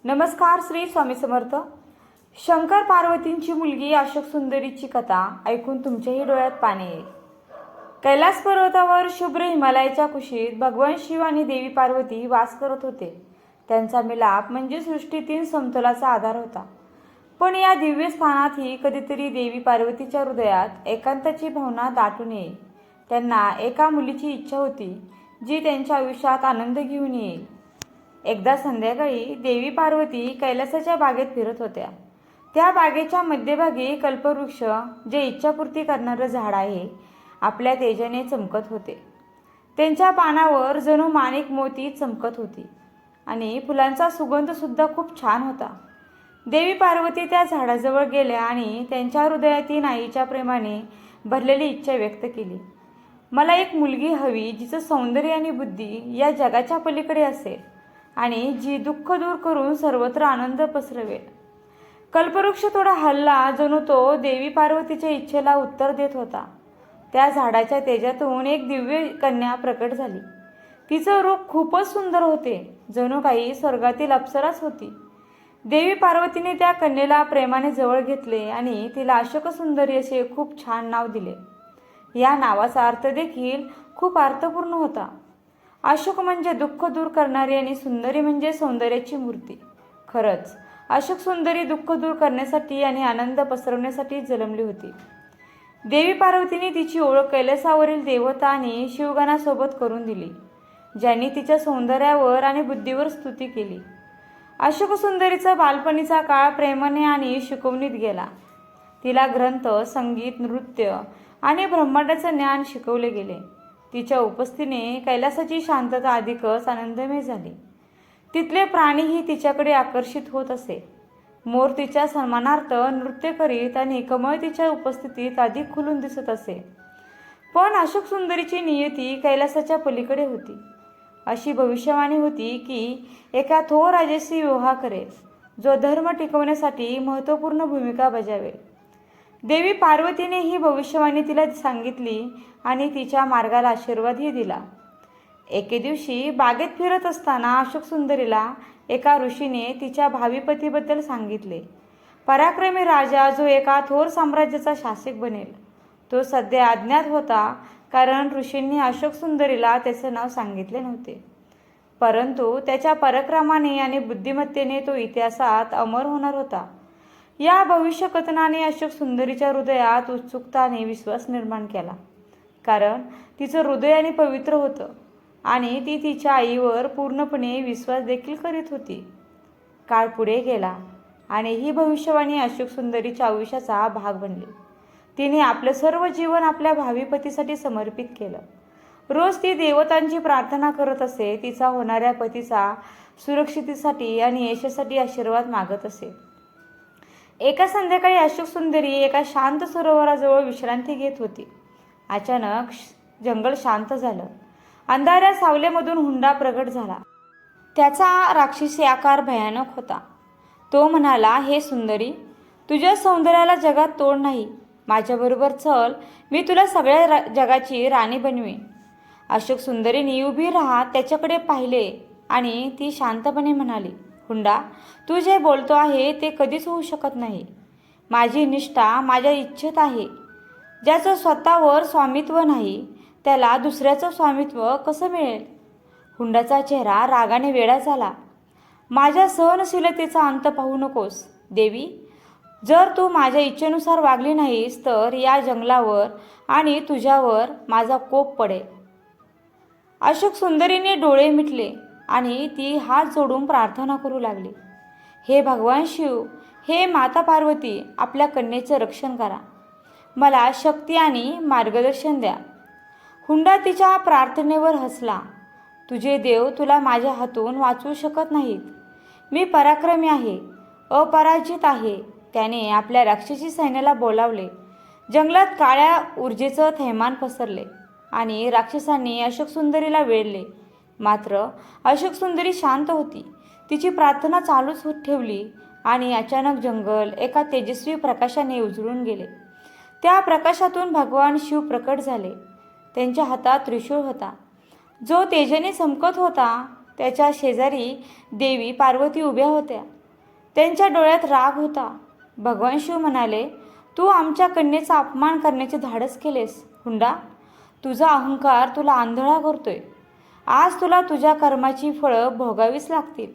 नमस्कार. श्री स्वामी समर्थ. शंकर पार्वतींची मुलगी अशोक सुंदरीची कथा ऐकून तुमच्याही डोळ्यात पाणी येईल. कैलास पर्वतावर शुभ्र हिमालयाच्या कुशीत भगवान शिव आणि देवी पार्वती वास करत होते. त्यांचा मिलाप म्हणजे सृष्टीतील समतोलाचा आधार होता. पण या दिव्य स्थानातही कधीतरी देवी पार्वतीच्या हृदयात एकांताची भावना दाटून येईल. त्यांना एका मुलीची इच्छा होती जी त्यांच्या आयुष्यात आनंद घेऊन येईल. एकदा संध्याकाळी देवी पार्वती कैलासाच्या बागेत फिरत होत्या. त्या बागेच्या मध्यभागी कल्पवृक्ष, जे इच्छापूर्ती करणारं झाड आहे, आपल्या तेजाने चमकत होते. त्यांच्या पानावर जणू माणिक मोती चमकत होती आणि फुलांचा सुगंध सुद्धा खूप छान होता. देवी पार्वती त्या झाडाजवळ गेल्या आणि त्यांच्या हृदयातील आईच्या प्रेमाने भरलेली इच्छा व्यक्त केली. मला एक मुलगी हवी जिचं सौंदर्य आणि बुद्धी या जगाच्या पलीकडे असेल आणि जी दुःख दूर करून सर्वत्र आनंद पसरवेल. कल्पवृक्ष थोडा हलला, जणू तो देवी पार्वतीच्या इच्छेला उत्तर देत होता. त्या झाडाच्या तेजातून एक दिव्य कन्या प्रकट झाली. तिचं रूप खूपच सुंदर होते, जणू काही स्वर्गातील अप्सराच होती. देवी पार्वतीने त्या कन्येला प्रेमाने जवळ घेतले आणि तिला अशोक सुंदरी असे खूप छान नाव दिले. या नावाचा अर्थ देखील खूप अर्थपूर्ण होता. अशोक म्हणजे दुःख दूर करणारी आणि सुंदरी म्हणजे सौंदर्याची मूर्ती. खरंच अशोक सुंदरी दुःख दूर करण्यासाठी आणि आनंद पसरवण्यासाठी जन्मली होती. देवी पार्वतीने तिची ओळख कैलासावरील देवता आणि शिवगणासोबत करून दिली, ज्यांनी तिच्या सौंदर्यावर आणि बुद्धीवर स्तुती केली. अशोक सुंदरीचा बालपणीचा काळ प्रेमाने आणि शिकवणीत गेला. तिला ग्रंथ, संगीत, नृत्य आणि ब्रह्मांडाचं ज्ञान शिकवले गेले. तिच्या उपस्थितीने कैलासाची शांतता अधिकच आनंदमय झाली. तिथले प्राणीही तिच्याकडे आकर्षित होत असे. मोर तिच्या सन्मानार्थ नृत्य करीत आणि कमळ तिच्या उपस्थितीत अधिक खुलून दिसत असे. पण अशोक सुंदरीची नियती कैलासाच्या पलीकडे होती. अशी भविष्यवाणी होती की एका थोर राजाशी विवाह करेल, जो धर्म टिकवण्यासाठी महत्त्वपूर्ण भूमिका बजावेल. देवी पार्वतीने ही भविष्यवाणी तिला सांगितली आणि तिच्या मार्गाला आशीर्वादही दिला. एके दिवशी बागेत फिरत असताना अशोक सुंदरीला एका ऋषीने तिच्या भावी पतीबद्दल सांगितले. पराक्रमी राजा जो एका थोर साम्राज्याचा शासक बनेल. तो सध्या अज्ञात होता, कारण ऋषींनी अशोक सुंदरीला त्याचे नाव सांगितले नव्हते. परंतु त्याच्या पराक्रमाने आणि बुद्धिमत्तेने तो इतिहासात अमर होणार होता. या भविष्यकथनाने अशोक सुंदरीच्या हृदयात उत्सुकता आणि विश्वास निर्माण केला, कारण तिचं हृदय आणि पवित्र होतं आणि ती तिच्या आईवर पूर्णपणे विश्वास देखील करीत होती. काळ पुढे गेला आणि ही भविष्यवाणी अशोक सुंदरीच्या आयुष्याचा भाग बनली. तिने आपलं सर्व जीवन आपल्या भावी पतीसाठी समर्पित केलं. रोज ती देवतांची प्रार्थना करत असे, तिचा होणाऱ्या पतीचा सुरक्षिततेसाठी आणि यशासाठी आशीर्वाद मागत असे. एका संध्याकाळी अशोक सुंदरी एका शांत सरोवराजवळ विश्रांती घेत होती. अचानक जंगल शांत झालं. अंधाऱ्या सावलीमधून हुंडा प्रगट झाला. त्याचा राक्षसी आकार भयानक होता. तो म्हणाला, हे सुंदरी, तुझ्या सौंदर्याला जगात तोड नाही. माझ्याबरोबर चल, मी तुला सगळ्या जगाची राणी बनवीन. अशोक सुंदरीने उभी राहत त्याच्याकडे पाहिले आणि ती शांतपणे म्हणाली, हुंडा, तू जे बोलतो आहे ते कधीच होऊ शकत नाही. माझी निष्ठा माझ्या इच्छेत आहे. ज्याचं स्वतःवर स्वामित्व नाही त्याला दुसऱ्याचं स्वामित्व कसं मिळेल? हुंडाचा चेहरा रागाने वेडा झाला. माझ्या सहनशीलतेचा अंत पाहू नकोस देवी. जर तू माझ्या इच्छेनुसार वागली नाहीस तर या जंगलावर आणि तुझ्यावर माझा कोप पडेल. अशोक सुंदरीने डोळे मिटले आणि ती हात जोडून प्रार्थना करू लागली. हे भगवान शिव, हे माता पार्वती, आपल्या कन्येचं रक्षण करा. मला शक्ती आणि मार्गदर्शन द्या. हुंडा तिच्या प्रार्थनेवर हसला. तुझे देव तुला माझ्या हातून वाचवू शकत नाहीत. मी पराक्रमी आहे, अपराजित आहे. त्याने आपल्या राक्षसी सैन्याला बोलावले. जंगलात काळ्या ऊर्जेचं थैमान पसरले आणि राक्षसांनी अशोक सुंदरीला वेढले. मात्र अशोक सुंदरी शांत होती. तिची प्रार्थना चालूच ठेवली आणि अचानक जंगल एका तेजस्वी प्रकाशाने उजळून गेले. त्या प्रकाशातून भगवान शिव प्रकट झाले. त्यांच्या हातात त्रिशूळ होता, जो तेजाने चमकत होता. त्याच्या शेजारी देवी पार्वती उभ्या होत्या. त्यांच्या डोळ्यात राग होता. भगवान शिव म्हणाले, तू आमच्या कन्येचा अपमान करण्याचे धाडस केलेस हुंडा. तुझा अहंकार तुला आंधळा करतोय. आज तुला तुझ्या कर्माची फळं भोगावीच लागतील.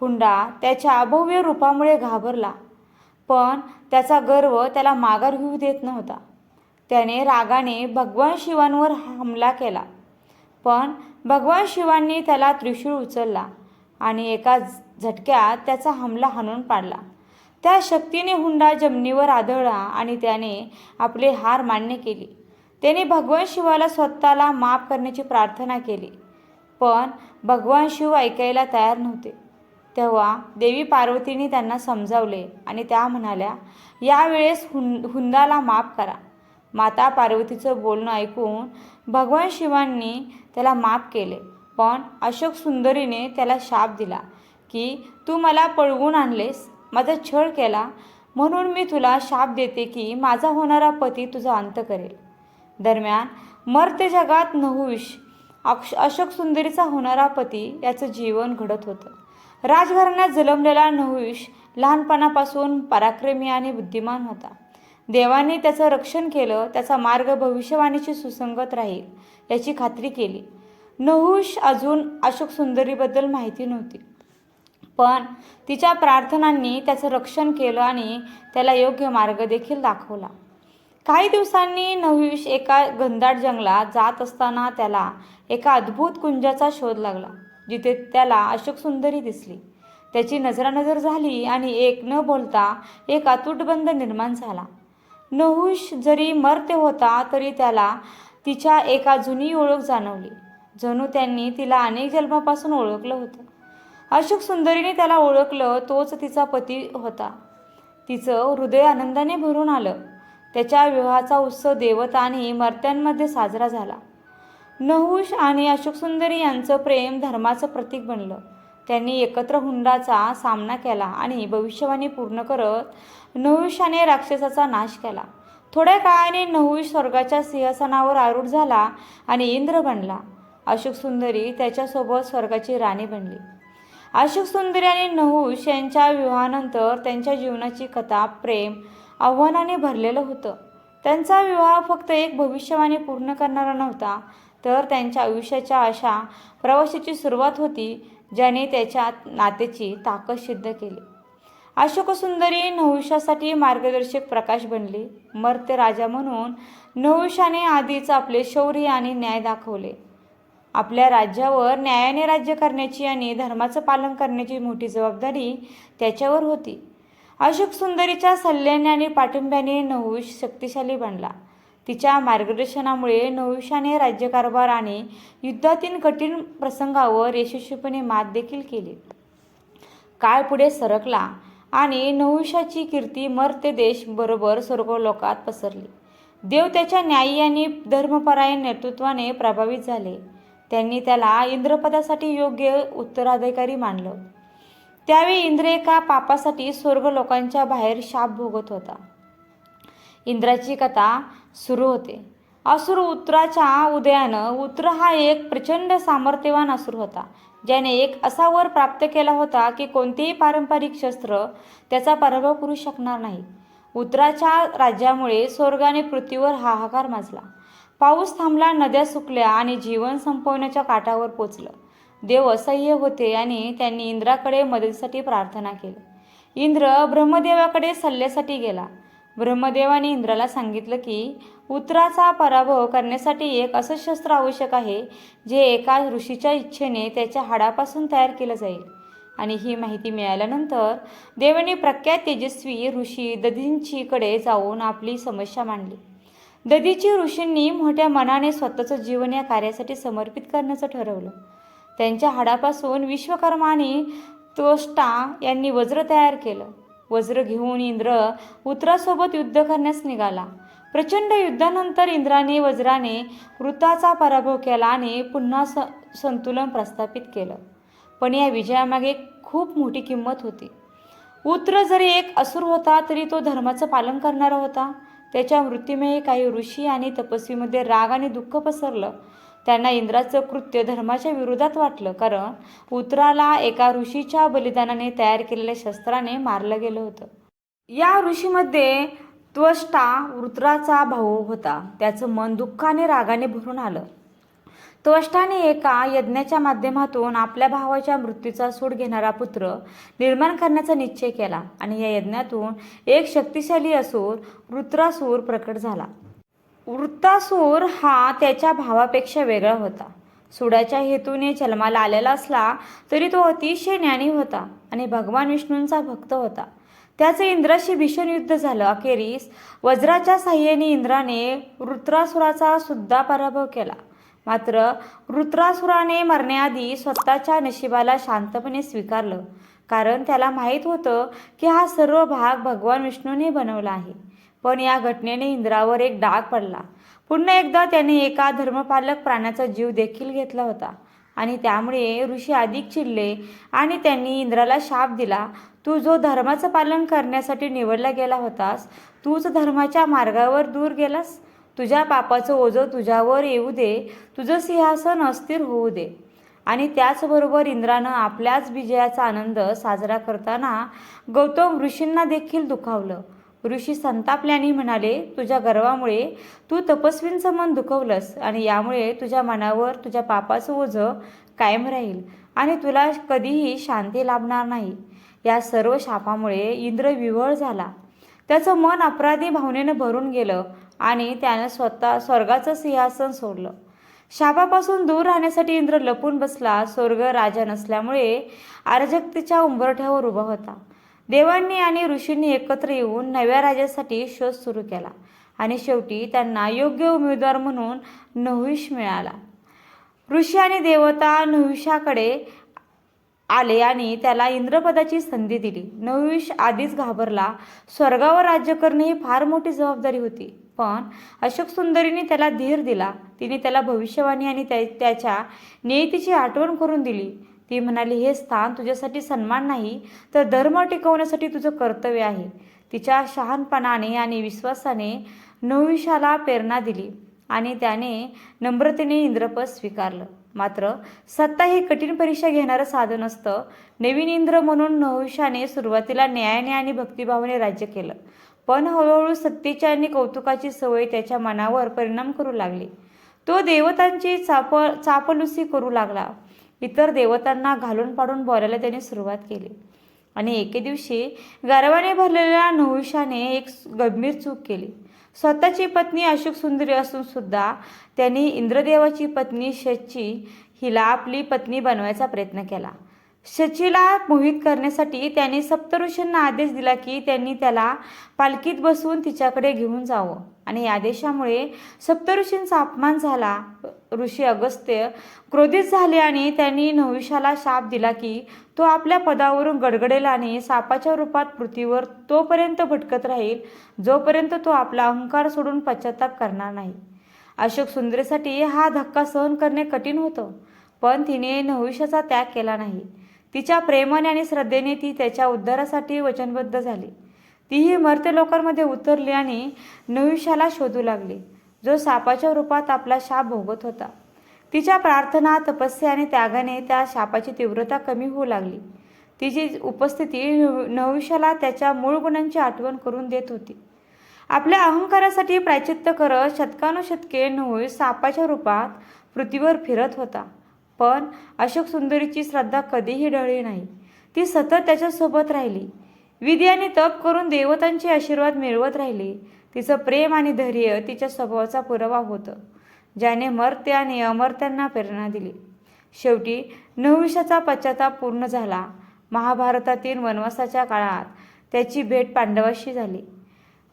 हुंडा त्याच्या अभव्य रूपामुळे घाबरला, पण त्याचा गर्व त्याला माघार घेऊ देत नव्हता. त्याने रागाने भगवान शिवांवर हमला केला, पण भगवान शिवांनी त्याला त्रिशूळ उचलला आणि एका झटक्यात त्याचा हमला हाणून पाडला. त्या शक्तीने हुंडा जमिनीवर आदळला आणि त्याने आपली हार मान्य केली. त्याने भगवान शिवाला स्वतःला माफ करण्याची प्रार्थना केली, पण भगवान शिव ऐकायला तयार नव्हते. तेव्हा देवी पार्वतीने त्यांना समजावले आणि त्या म्हणाल्या, यावेळेस हुंडाला माफ करा. माता पार्वतीचं बोलणं ऐकून भगवान शिवांनी त्याला माफ केले, पण अशोक सुंदरीने त्याला शाप दिला की तू मला पळवून आणलेस, माझा छळ केला, म्हणून मी तुला शाप देते की माझा होणारा पती तुझा अंत करेल. दरम्यान मर्त्य जगात नहुष अशोक सुंदरीचा होणारा पती याचं जीवन घडत होतं. राजघराण्यात जन्मलेला नहुष लहानपणापासून पराक्रमी आणि बुद्धिमान होता. देवाने त्याचं रक्षण केलं, त्याचा मार्ग भविष्यवाणीशी सुसंगत राहील याची खात्री केली. नहुष अजून अशोक सुंदरीबद्दल माहिती नव्हती, पण तिच्या प्रार्थनांनी त्याचं रक्षण केलं आणि त्याला योग्य मार्ग देखील दाखवला. काही दिवसांनी नहुष एका घनदाट जंगलात जात असताना त्याला एका अद्भुत कुंजाचा शोध लागला, जिथे त्याला अशोक सुंदरी दिसली. त्याची नजरानजर झाली आणि एक न बोलता एक अतूट बंध निर्माण झाला. नहुष जरी मर्त्य होता तरी त्याला तिच्या एका जुनी ओळख जाणवली, जणू त्यांनी तिला अनेक जन्मापासून ओळखलं होतं. अशोक सुंदरीने त्याला ओळखलं, तोच तिचा पती होता. तिचं हृदय आनंदाने भरून आलं. त्याच्या विवाहाचा उत्सव देवता आणि मर्त्यांमध्ये साजरा झाला. नहुष आणि अशोक सुंदरी यांचं प्रेम धर्माचं प्रतीक बनलं. त्यांनी एकत्र हुंडाचा सामना केला आणि भविष्यवाणी पूर्ण करत नहुषाने राक्षसाचा नाश केला. थोड्या काळाने नहुष स्वर्गाच्या सिंहासनावर आरूढ झाला आणि इंद्र बनला. अशोक सुंदरी त्याच्यासोबत स्वर्गाची राणी बनली. अशोक सुंदरी आणि नहुष यांच्या विवाहानंतर त्यांच्या जीवनाची कथा प्रेम आव्हानाने भरलेलं होतं. त्यांचा विवाह फक्त एक भविष्यवाणी पूर्ण करणारा नव्हता, तर त्यांच्या आयुष्याच्या अशा प्रवासाची सुरुवात होती ज्याने त्याच्या नात्याची ताकद सिद्ध केली. अशोक सुंदरी नहुषासाठी मार्गदर्शक प्रकाश बनली. मर्त्य राजा म्हणून नहुषाने आधीच आपले शौर्य आणि न्याय दाखवले. आपल्या राज्यावर न्यायाने राज्य करण्याची आणि धर्माचं पालन करण्याची मोठी जबाबदारी त्याच्यावर होती. अशोक सुंदरीच्या सल्ल्याने आणि पाठिंब्याने नहुष शक्तिशाली बनला. तिच्या मार्गदर्शनामुळे नहुषाने राज्यकारभार आणि युद्धातील कठीण प्रसंगावर यशस्वीपणे मात देखील केली. काळ पुढे सरकला आणि नहुषाची कीर्ती मर्त्य देश बरोबर स्वर्गलोकात पसरली. देव त्याच्या न्यायी आणि धर्मपरायण नेतृत्वाने प्रभावित झाले. त्यांनी त्याला इंद्रपदासाठी योग्य उत्तराधिकारी मानलं. त्यावेळी इंद्र एका पापासाठी स्वर्गलोकांच्या बाहेर शाप भोगत होता. इंद्राची कथा सुरू होते. असुर उत्तराच्या उदयानं उत्तर हा एक प्रचंड सामर्थ्यवान असुर होता, ज्याने एक असा वर प्राप्त केला होता की कोणतेही पारंपरिक शस्त्र त्याचा पराभव करू शकणार नाही. उत्तराच्या राज्यामुळे स्वर्ग आणि पृथ्वीवर हाहाकार माजला. पाऊस थांबला, नद्या सुकल्या आणि जीवन संपवण्याच्या काठावर पोचलं. देव असह्य होते आणि त्यांनी इंद्राकडे मदतीसाठी प्रार्थना केली. इंद्र ब्रह्मदेवाकडे सल्ल्यासाठी गेला. ब्रह्मदेवाने इंद्राला सांगितलं की उत्तराचा पराभव करण्यासाठी एक असं शस्त्र आवश्यक आहे जे एका ऋषीच्या इच्छेने त्याच्या हाडापासून तयार केलं जाईल. आणि ही माहिती मिळाल्यानंतर देवाने प्रख्यात तेजस्वी ऋषी दधीचीकडे जाऊन आपली समस्या मांडली. दधीची ऋषींनी मोठ्या मनाने स्वतःचं जीवन या कार्यासाठी समर्पित करण्याचं ठरवलं. त्यांच्या हाडापासून विश्वकर्मा आणि त्वष्टा यांनी वज्र तयार केलं. वज्र घेऊन इंद्र उत्तरासोबत युद्ध करण्यास निघाला. प्रचंड युद्धानंतर इंद्राने वज्राने वृत्राचा पराभव केला आणि पुन्हा संतुलन प्रस्थापित केलं. पण या विजयामागे खूप मोठी किंमत होती. उत्तर जरी एक असुर होता तरी तो धर्माचं पालन करणारा होता. त्याच्या मृत्यूमुळे काही ऋषी आणि तपस्वीमध्ये राग आणि दुःख पसरलं. त्यांना इंद्राचं कृत्य धर्माच्या विरोधात वाटलं, कारण उतराला एका ऋषीच्या बलिदानाने तयार केलेल्या शस्त्राने मारलं गेलं होतं. या ऋषीमध्ये त्वष्टा वृत्राचा भाऊ होता. त्याचं मन दुःखाने रागाने भरून आलं. त्वष्टाने एका यज्ञाच्या माध्यमातून आपल्या भावाच्या मृत्यूचा सूड घेणारा पुत्र निर्माण करण्याचा निश्चय केला आणि या यज्ञातून एक शक्तिशाली असुर वृत्रासूर प्रकट झाला. वृत्रासूर हा त्याच्या भावापेक्षा वेगळा होता. सुडाच्या हेतूने जन्माला आलेला असला तरी तो अतिशय ज्ञानी होता आणि भगवान विष्णूंचा भक्त होता. त्याचे इंद्राशी भीषण युद्ध झालं. अखेरीस वज्राच्या साह्याने इंद्राने वृत्रासुराचा सुद्धा पराभव केला. मात्र वृत्रासुराने मरण्याआधी स्वतःच्या नशिबाला शांतपणे स्वीकारलं, कारण त्याला माहीत होतं की हा सर्व भाग भगवान विष्णूने बनवला आहे. पण या घटनेने इंद्रावर एक डाग पडला. पुन्हा एकदा त्याने एका धर्मपालक प्राण्याचा जीव देखील घेतला होता आणि त्यामुळे ऋषी अधिक चिडले आणि त्यांनी इंद्राला शाप दिला, तू जो धर्माचं पालन करण्यासाठी निवडला गेला होतास, तूच धर्माच्या मार्गावर दूर गेलास. तुझ्या पापाचं ओझं तुझ्यावर येऊ दे, तुझं सिंहासन अस्थिर होऊ दे. आणि त्याचबरोबर इंद्रानं आपल्याच विजयाचा आनंद साजरा करताना गौतम ऋषींना देखील दुखावलं. ऋषी संतापल्याने म्हणाले, तुझ्या गर्वामुळे तू तपस्वींचं मन दुखवलंस आणि यामुळे तुझ्या मनावर तुझ्या पापाचं ओझं कायम राहील आणि तुला कधीही शांती लाभणार नाही. या सर्व शापामुळे इंद्र विव्हळ झाला. त्याचं मन अपराधी भावनेनं भरून गेलं आणि त्यानं स्वतः स्वर्गाचं सिंहासन सोडलं. शापापासून दूर राहण्यासाठी इंद्र लपून बसला. स्वर्ग राजा नसल्यामुळे अराजकतेच्या उंबरठ्यावर उभा होता. देवांनी आणि ऋषींनी एकत्र येऊन नव्या राजासाठी शोध सुरू केला आणि शेवटी त्यांना योग्य उमेदवार म्हणून नहुष मिळाला. ऋषी आणि देवता नहुषाकडे आले आणि त्याला इंद्रपदाची संधी दिली. नहुष आधीच घाबरला. स्वर्गावर राज्य करणे ही फार मोठी जबाबदारी होती. पण अशोक सुंदरीने त्याला धीर दिला. तिने त्याला भविष्यवाणी आणि त्याच्या नियतीची आठवण करून दिली. ती म्हणाली, हे स्थान तुझ्यासाठी सन्मान नाही तर धर्म टिकवण्यासाठी तुझं कर्तव्य आहे. तिच्या शहाणपणाने आणि विश्वासाने नहुषाला प्रेरणा दिली आणि त्याने नम्रतेने इंद्रपद स्वीकारलं. मात्र सत्ता ही कठीण परीक्षा घेणारं साधन असतं. नवीन इंद्र म्हणून नहुषाने सुरुवातीला न्यायाने आणि भक्तिभावाने राज्य केलं, पण हळूहळू सत्तेची आणि कौतुकाची सवय त्याच्या मनावर परिणाम करू लागली. तो देवतांची चापलुसी करू लागला. इतर देवतांना घालून पाडून बोलायला त्याने सुरुवात केली आणि एके दिवशी गर्वाने भरलेल्या नहुषाने एक गंभीर चूक केली. स्वतःची पत्नी अशोक सुंदरी असून सुद्धा त्यांनी इंद्रदेवाची पत्नी शची हिला आपली पत्नी बनवायचा प्रयत्न केला. शचीला मोहित करण्यासाठी त्याने सप्तऋषींना आदेश दिला की त्यांनी त्याला पालखीत बसवून तिच्याकडे घेऊन जावं आणि या आदेशामुळे सप्तऋषींचा अपमान झाला. ऋषी अगस्त्य क्रोधित झाले आणि त्यांनी नहुषाला शाप दिला की तो आपल्या पदावरून गडगडेल आणि सापाच्या रूपात पृथ्वीवर तोपर्यंत भटकत राहील जोपर्यंत तो आपला अहंकार सोडून पश्चाताप करणार नाही. अशोक सुंदरीसाठी हा धक्का सहन करणे कठीण होतं, पण तिने नहुषाचा त्याग केला नाही. तिच्या प्रेमाने आणि श्रद्धेने ती त्याच्या उद्धारासाठी वचनबद्ध झाली. तीही मर्त्य लोकांमध्ये उतरली आणि नहुषाला शोधू लागली, जो सापाच्या रूपात आपला शाप भोगत होता. तिच्या प्रार्थना, तपस्या आणि त्यागाने त्या शापाची तीव्रता कमी होऊ लागली. तिची उपस्थिती नहुषाला त्याच्या मूळ गुणांची आठवण करून देत होती. आपल्या अहंकारासाठी प्रायचित्त करत शतकानुशतके नहुष सापाच्या रूपात पृथ्वीवर फिरत होता. पण अशोक सुंदरीची श्रद्धा कधीही ढळली नाही. ती सतत त्याच्यासोबत राहिली. विधी आणि तप करून देवतांचे आशीर्वाद मिळवत राहिली. तिचं प्रेम आणि धैर्य तिच्या स्वभावाचा पुरावा होतं, ज्याने मर्त्य आणि अमर्त्यांना प्रेरणा दिली. शेवटी नहुषाचा पश्चाताप पूर्ण झाला. महाभारतातील वनवासाच्या काळात त्याची भेट पांडवाशी झाली.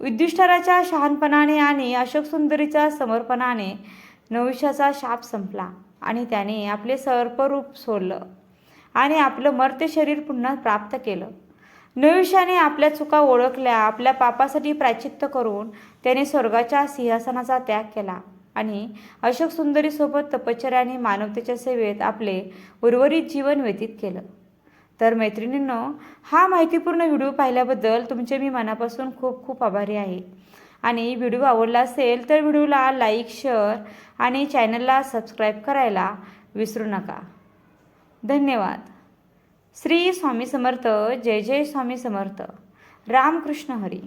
युधिष्ठिराच्या शहाणपणाने आणि अशोक सुंदरीच्या समर्पणाने नहुषाचा शाप संपला आणि त्याने आपले सर्परूप सोडलं आणि आपलं मर्त्य शरीर पुन्हा प्राप्त केलं. नहुषाने आपल्या चुका ओळखल्या. आपल्या पापासाठी प्रायचित्त करून त्याने स्वर्गाच्या सिंहासनाचा त्याग केला आणि अशोक सुंदरीसोबत तपश्चर्या आणि मानवतेच्या सेवेत आपले उर्वरित जीवन व्यतीत केलं. तर मैत्रिणींनो, हा माहितीपूर्ण व्हिडिओ पाहिल्याबद्दल तुमचे मी मनापासून खूप खूप आभारी आहे. आणि व्हिडिओ आवडला असेल तर व्हिडिओला लाईक, शेअर आणि चॅनलला सबस्क्राईब करायला विसरू नका. धन्यवाद. श्री स्वामी समर्थ. जय जय स्वामी समर्थ. रामकृष्ण हरी.